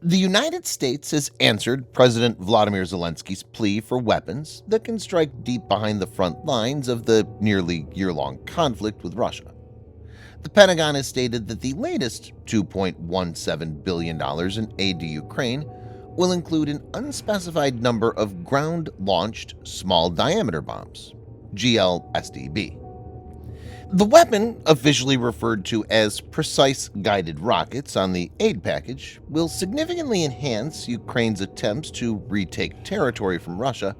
The United States has answered President Volodymyr Zelenskyy's plea for weapons that can strike deep behind the front lines of the nearly year-long conflict with Russia. The Pentagon has stated that the latest $2.17 billion in aid to Ukraine will include an unspecified number of ground-launched small-diameter bombs, GLSDB. The weapon, officially referred to as precise guided rockets on the aid package, will significantly enhance Ukraine's attempts to retake territory from Russia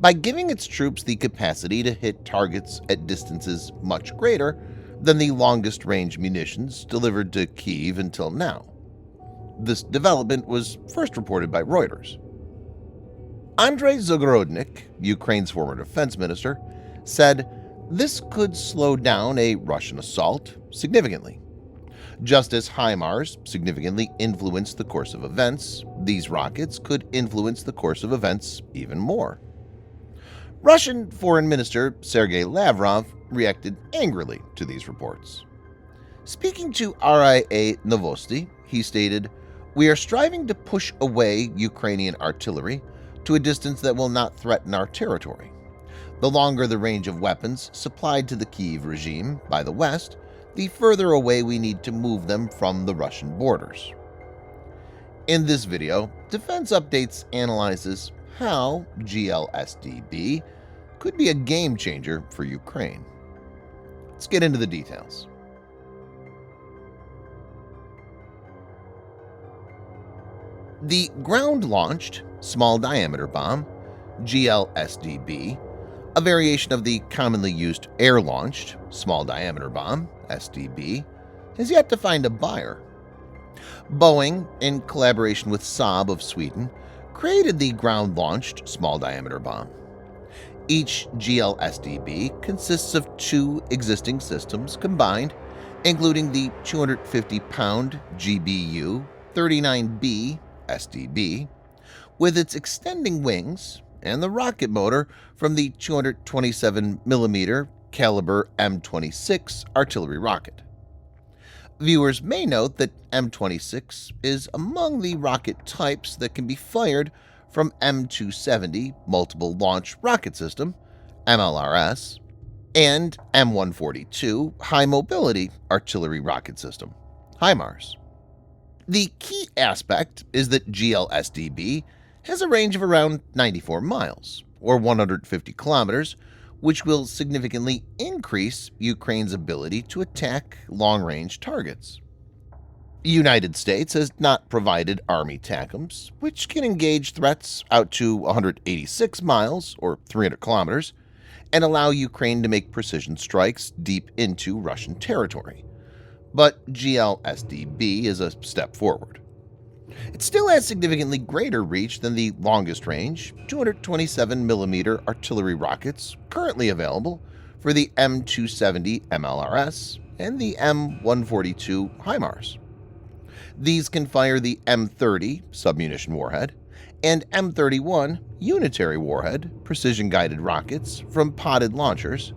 by giving its troops the capacity to hit targets at distances much greater than the longest-range munitions delivered to Kyiv until now. This development was first reported by Reuters. Andriy Zagorodnyuk, Ukraine's former defense minister, said this could slow down a Russian assault significantly. Just as HIMARS significantly influenced the course of events, these rockets could influence the course of events even more. Russian Foreign Minister Sergei Lavrov reacted angrily to these reports. Speaking to RIA Novosti, he stated, "We are striving to push away Ukrainian artillery to a distance that will not threaten our territory. The longer the range of weapons supplied to the Kyiv regime by the West, the further away we need to move them from the Russian borders." In this video, Defense Updates analyzes how GLSDB could be a game-changer for Ukraine. Let's get into the details. The ground-launched small-diameter bomb, GLSDB, a variation of the commonly used air-launched small-diameter bomb, SDB, has yet to find a buyer. Boeing, in collaboration with Saab of Sweden, created the ground-launched small-diameter bomb. Each GLSDB consists of two existing systems combined, including the 250-pound GBU-39B SDB, with its extending wings and the rocket motor from the 227mm caliber M26 artillery rocket. Viewers may note that M26 is among the rocket types that can be fired from M270 Multiple Launch Rocket System, MLRS, and M142 High Mobility Artillery Rocket System, HIMARS. The key aspect is that GLSDB has a range of around 94 miles, or 150 kilometers, which will significantly increase Ukraine's ability to attack long-range targets. The United States has not provided Army TACMs, which can engage threats out to 186 miles, or 300 kilometers, and allow Ukraine to make precision strikes deep into Russian territory. But GLSDB is a step forward. It still has significantly greater reach than the longest-range 227mm artillery rockets currently available for the M270 MLRS and the M142 HIMARS. These can fire the M30 submunition warhead and M31 unitary warhead precision-guided rockets from podded launchers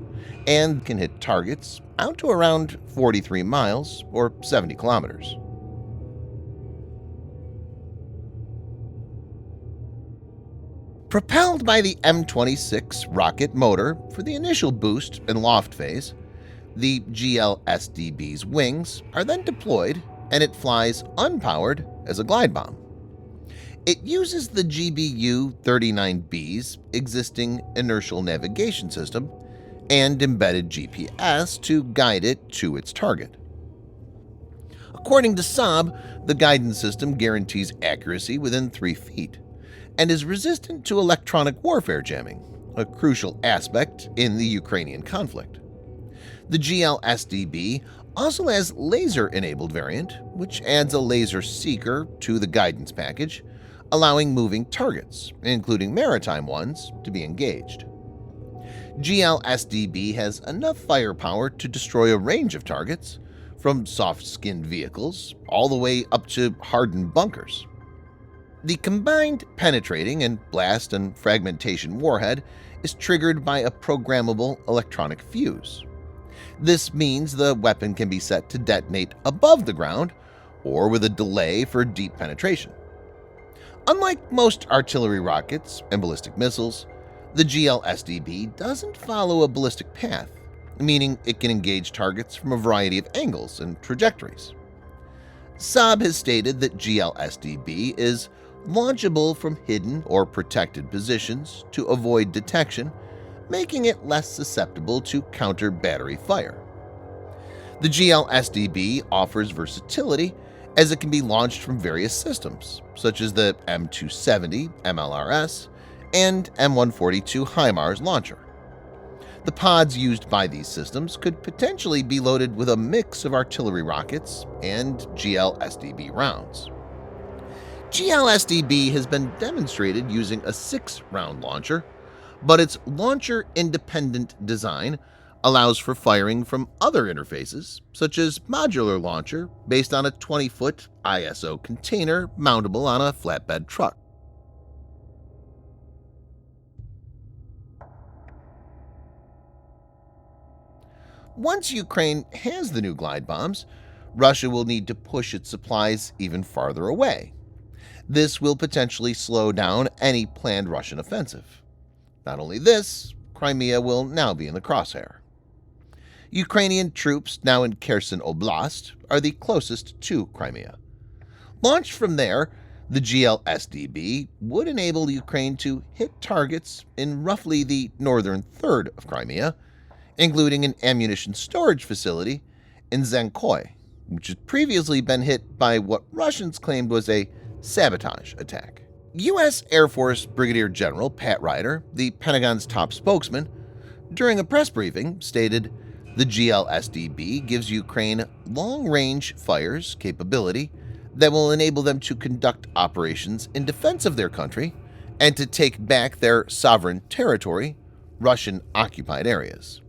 and can hit targets out to around 43 miles or 70 kilometers. Propelled by the M26 rocket motor for the initial boost and loft phase, the GLSDB's wings are then deployed and it flies unpowered as a glide bomb. It uses the GBU-39B's existing inertial navigation system and embedded GPS to guide it to its target. According to Saab, the guidance system guarantees accuracy within 3 feet and is resistant to electronic warfare jamming, a crucial aspect in the Ukrainian conflict. The GLSDB also has laser-enabled variant, which adds a laser seeker to the guidance package, allowing moving targets, including maritime ones, to be engaged. GLSDB has enough firepower to destroy a range of targets, from soft-skinned vehicles all the way up to hardened bunkers. The combined penetrating and blast and fragmentation warhead is triggered by a programmable electronic fuse. This means the weapon can be set to detonate above the ground or with a delay for deep penetration. Unlike most artillery rockets and ballistic missiles, the GLSDB doesn't follow a ballistic path, meaning it can engage targets from a variety of angles and trajectories. Saab has stated that GLSDB is launchable from hidden or protected positions to avoid detection, making it less susceptible to counter-battery fire. The GLSDB offers versatility as it can be launched from various systems, such as the M270 MLRS and M142 HIMARS launcher. The pods used by these systems could potentially be loaded with a mix of artillery rockets and GLSDB rounds. GLSDB has been demonstrated using a 6-round launcher, but its launcher-independent design allows for firing from other interfaces, such as modular launcher based on a 20-foot ISO container mountable on a flatbed truck. Once Ukraine has the new glide bombs, Russia will need to push its supplies even farther away. This will potentially slow down any planned Russian offensive. Not only this, Crimea will now be in the crosshair. Ukrainian troops now in Kherson Oblast are the closest to Crimea. Launched from there, the GLSDB would enable Ukraine to hit targets in roughly the northern third of Crimea, including an ammunition storage facility in Zankoy, which had previously been hit by what Russians claimed was a sabotage attack. U.S. Air Force Brigadier General Pat Ryder, the Pentagon's top spokesman, during a press briefing stated, "The GLSDB gives Ukraine long-range fires capability that will enable them to conduct operations in defense of their country and to take back their sovereign territory, Russian-occupied areas."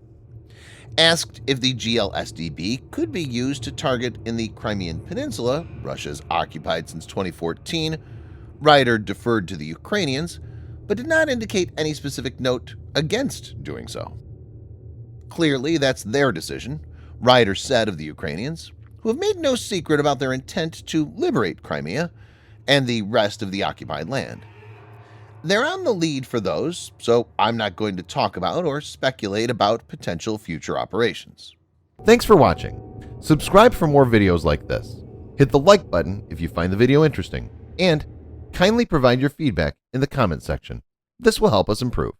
Asked if the GLSDB could be used to target in the Crimean Peninsula, Russia's occupied since 2014, Ryder deferred to the Ukrainians, but did not indicate any specific note against doing so. Clearly, that's their decision, Ryder said of the Ukrainians, who have made no secret about their intent to liberate Crimea and the rest of the occupied land. They're on the lead for those, so I'm not going to talk about or speculate about potential future operations. Thanks for watching. Subscribe for more videos like this. Hit the like button if you find the video interesting, and kindly provide your feedback in the comment section. This will help us improve.